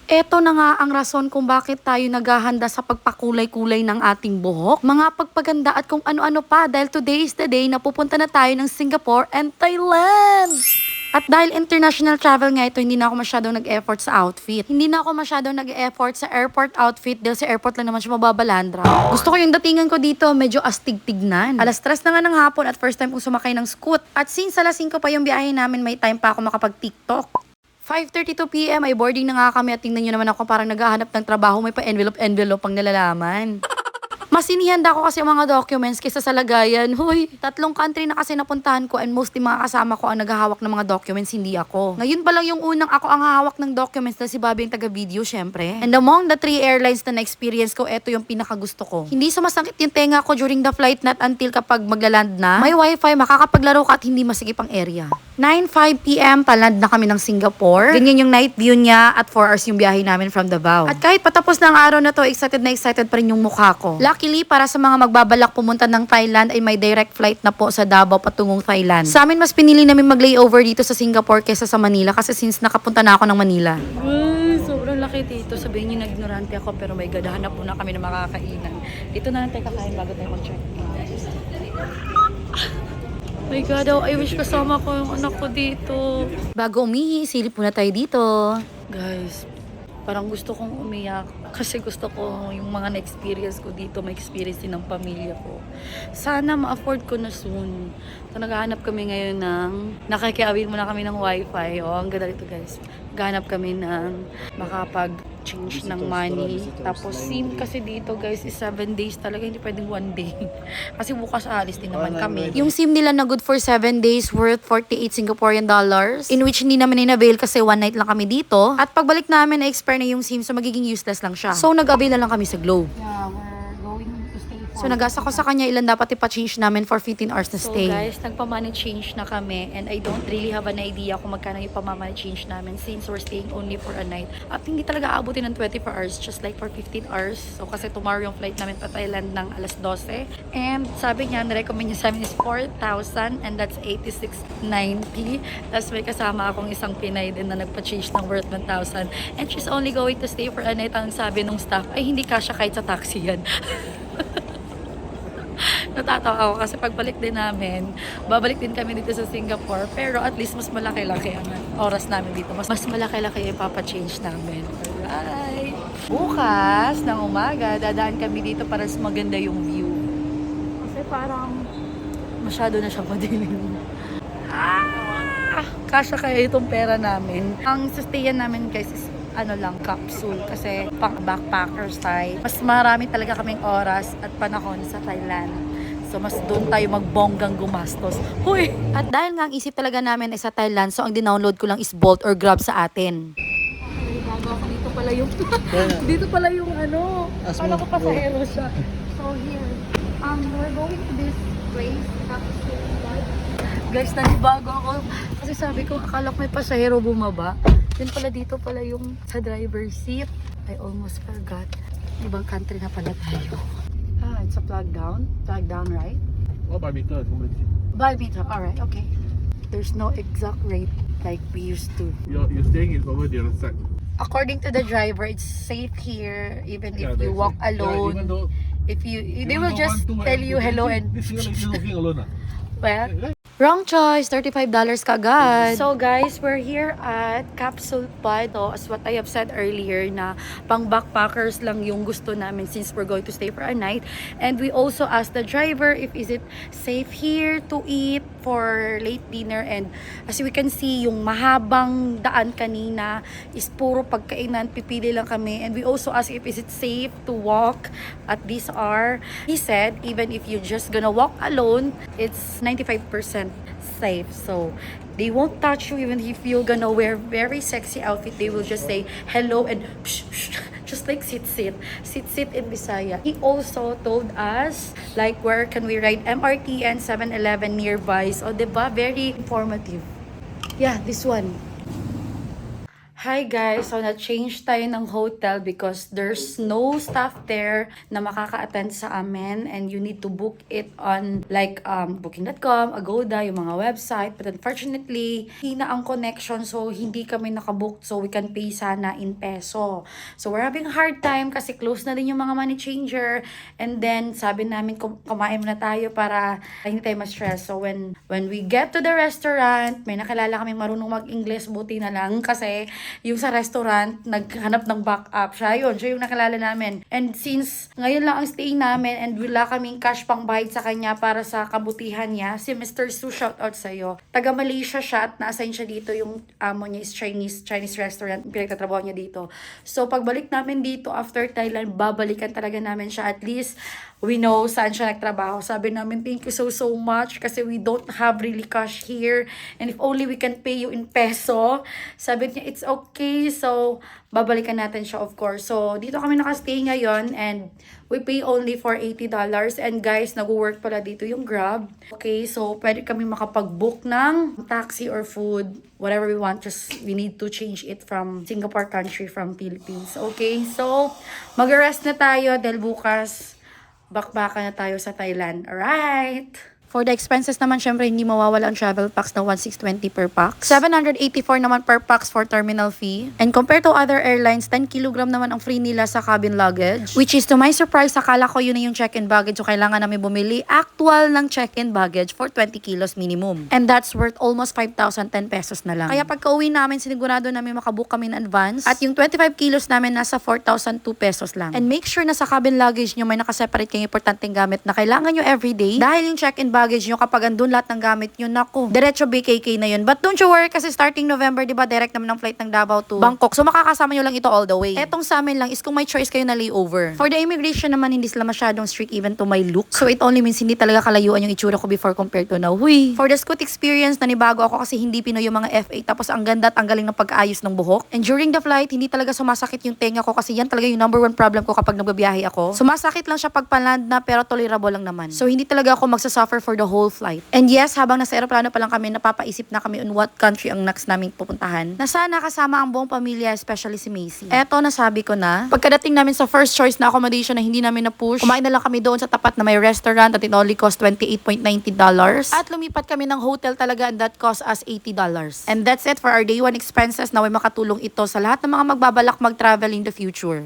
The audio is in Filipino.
Eto na nga ang rason kung bakit tayo naghahanda sa pagpakulay-kulay ng ating buhok, mga pagpaganda at kung ano-ano pa dahil today is the day na pupunta na tayo ng Singapore and Thailand. At dahil international travel nga ito, hindi na ako masyadong nag-effort sa outfit. Hindi na ako masyadong nag-effort sa airport outfit dahil sa airport lang naman siya mababalandra. Gusto ko yung datingan ko dito, medyo astig tignan. Alas 3 na nga ng hapon at first time kong sumakay ng scoot. At since alas 5 pa yung biyahe namin, may time pa ako makapag-TikTok. 5:32 PM ay boarding na nga kami at tingnan nyo naman ako parang naghahanap ng trabaho, may pa envelope pang nalalaman. Mas inihanda ko kasi ang mga documents kaysa sa lagayan. Huy, 3 country na kasi napuntahan ko and mostly mga kasama ko ang naghahawak ng mga documents, hindi ako. Ngayon pa lang yung unang ako ang hahawak ng documents na si Bobby yung taga-video, syempre. And among the 3 airlines na na-experience ko, ito yung pinakagusto ko. Hindi sumasakit yung tenga ko during the flight, not until kapag maglaland na. May wifi, makakapaglaro ka at hindi masigip ang area. 9:05 PM, paland na kami ng Singapore. Ganyan yung night view niya at 4 hours yung biyahe namin from Davao. At kahit patapos ng araw na to, excited na excited pa rin yung mukha ko. Luckily, para sa mga magbabalak pumunta ng Thailand ay may direct flight na po sa Davao patungong Thailand. Sa amin, mas pinili namin mag-layover dito sa Singapore kaysa sa Manila kasi since nakapunta na ako ng Manila. Uy, sobrang laki dito. Sabihin niyo na ignorante ako pero may gadahanap muna kami ng makakainan. Dito na lang tayo kakain bago tayo mag-check. My God, oh, I wish kasama ko yung anak ko dito. Bago umihi, silip muna tayo dito. Guys, parang gusto kong umiyak kasi gusto ko yung mga na-experience ko dito, ma-experience din ng pamilya ko. Sana ma-afford ko na soon. So, naghahanap kami ngayon ng, nakikiawin muna kami ng wifi. Oh, ang ganda dito guys. Naghahanap kami ng makapag-change ng money. Tapos SIM kasi dito guys is 7 days talaga, hindi pwedeng 1 day. Kasi bukas alis din naman kami. Yung SIM nila na good for 7 days worth 48 Singaporean dollars, in which hindi namin in-avail kasi 1 night lang kami dito. At pagbalik namin, na-expire na yung SIM, so magiging useless lang siya. So nag-avail na lang kami sa Globe. Yeah, we're going to stay for... So nag-asa ko sa kanya ilan dapat ipa-change namin for 15 hours na stay. So guys, nagpa-money change na kami and I don't really have an idea kung magkano yung pa-money change namin since we're staying only for a night. At hindi talaga aabutin ng 24 hours, just like for 15 hours. So kasi tomorrow yung flight namin pa Thailand ng alas 12. And sabi niya, na-recommend niya sa amin is 4,000 and that's 86.90. Tapos may kasama akong isang Pinay din na nagpa-change ng worth 1,000. And she's only going to stay for a night. Ang sabi nung staff, ay hindi kasya kahit sa taxi yan. Natatawa ako kasi pagbalik din namin, babalik din kami dito sa Singapore, pero at least mas malaki-laki ang oras namin dito. Mas malaki-laki yung ipapa-change namin. Alright! Bukas ng umaga, dadaan kami dito para mas maganda yung view. Kasi parang masyado na siya madilim. Kasya kaya itong pera namin. Ang sustayan namin guys is capsule kasi pang backpacker style. Mas marami talaga kaming oras at panahon sa Thailand. So mas doon tayo magbonggang gumastos. Huy! At dahil nga ang isip talaga namin ay sa Thailand, so ang dinownload ko lang is Bolt or Grab sa atin. Bago ako dito pala yung dito pala yung Kala ko pasahero siya. So here, we're going to this place, capsule. Guys, nanibago ako kasi sabi ko akala ko may pasahero bumaba. Yun pala dito pala yung sa driver's seat. I almost forgot. Ibang country na pala tayo. It's a plug down. Plug down, right? Oh, by meter. By meter. Alright, okay. There's no exact rate like we used to. You're staying in over the other side. According to the driver, it's safe here even if you that's walk it. alone. Yeah, even though, They will just tell you hello and... This girl is walking alone. Well, wrong choice, $35 kagad. So guys, we're here at Capsule Pod. As what I have said earlier na pang backpackers lang yung gusto namin since we're going to stay for a night. And we also asked the driver if is it safe here to eat for late dinner. And as we can see, yung mahabang daan kanina is puro pagkainan, pipili lang kami. And we also asked if is it safe to walk at this hour. He said even if you're just gonna walk alone, it's 95% safe. So they won't touch you even if you're gonna wear very sexy outfit. They will just say hello and psh, psh, just like sit in Bisaya. He also told us like where can we ride MRT and 7-Eleven nearby. So diba, very informative. Yeah, this one. Hi guys! So, na-change tayo ng hotel because there's no staff there na makaka-attend sa amin and you need to book it on like booking.com, Agoda, yung mga website. But unfortunately, hina ang connection so hindi kami nakabook so we can pay sana in peso. So, we're having a hard time kasi close na din yung mga money changer and then sabi namin kumain muna tayo para hindi tayo ma-stress. So, when we get to the restaurant, may nakilala kami marunong mag-English, buti na lang kasi yung sa restaurant, naghanap ng backup. Siya yung nakilala namin. And since ngayon lang ang stay namin and wala kaming cash pang bayad sa kanya para sa kabutihan niya, si Mr. Su, shout out sa'yo. Taga Malaysia siya at na-assign siya dito. Yung amo niya is Chinese restaurant. Pinagtatrabaho niya dito. So, pagbalik namin dito after Thailand, babalikan talaga namin siya. At least, we know saan siya nagtrabaho. Sabi namin, thank you so much kasi we don't have really cash here. And if only we can pay you in peso. Sabi niya, it's okay. So, babalikan natin siya of course. So, dito kami nakastay ngayon and we pay only for $80. And guys, nag-work pala dito yung Grab. Okay, so pwede kami makapag-book ng taxi or food, whatever we want. Just we need to change it from Singapore country from Philippines. Okay, so mag-rest na tayo dahil bukas bakbaka na tayo sa Thailand. Alright! For the expenses naman, syempre, hindi mawawala ang travel packs na 1,620 per pax. 784 naman per pax for terminal fee. And compared to other airlines, 10 kilogram naman ang free nila sa cabin luggage. Which is to my surprise, akala ko yun na yung check-in baggage. So, kailangan namin bumili actual ng check-in baggage for 20 kilos minimum. And that's worth almost 5,010 pesos na lang. Kaya pagka uwi namin, sinigurado namin makabook kami in advance. At yung 25 kilos namin nasa 4,002 pesos lang. And make sure na sa cabin luggage nyo may nakaseparate kayong importanteng gamit na kailangan nyo everyday. Dahil yung check-in baggage nyo, kapag andun lahat ng gamit nyo, naku, diretso BKK na yun. But don't you worry kasi starting November, di ba, direct naman ang flight ng Davao to Bangkok. So makakasama nyo lang ito all the way. Etong sa amin lang is kung may choice kayo na layover. For the immigration naman, hindi sila masyadong strict even to my look. So it only means hindi talaga kalayuan yung itsura ko before compared to now. Huy. For the Scoot experience, nanibago ako kasi hindi Pinoy yung mga FA. Tapos ang ganda at ang galing ng pag-ayos ng buhok. And during the flight, hindi talaga sumasakit yung tenga ko kasi yan talaga yung number one problem ko kapag nagbabiyahe ako. Sumasakit lang siya pag paland na pero tolerable lang naman. So hindi talaga ako magsasuffer for the whole flight. And yes, habang nasa aeroplano pa lang kami, napapaisip na kami on what country ang next naming pupuntahan. Na sana kasama ang buong pamilya, especially si Macy. Eto, nasabi ko na. Pagkadating namin sa first choice na accommodation na hindi namin na-push, kumain na lang kami doon sa tapat na may restaurant at it only cost $28.90. At lumipat kami ng hotel talaga and that cost us $80. And that's it for our day 1 expenses na may makatulong ito sa lahat ng mga magbabalak mag-travel in the future.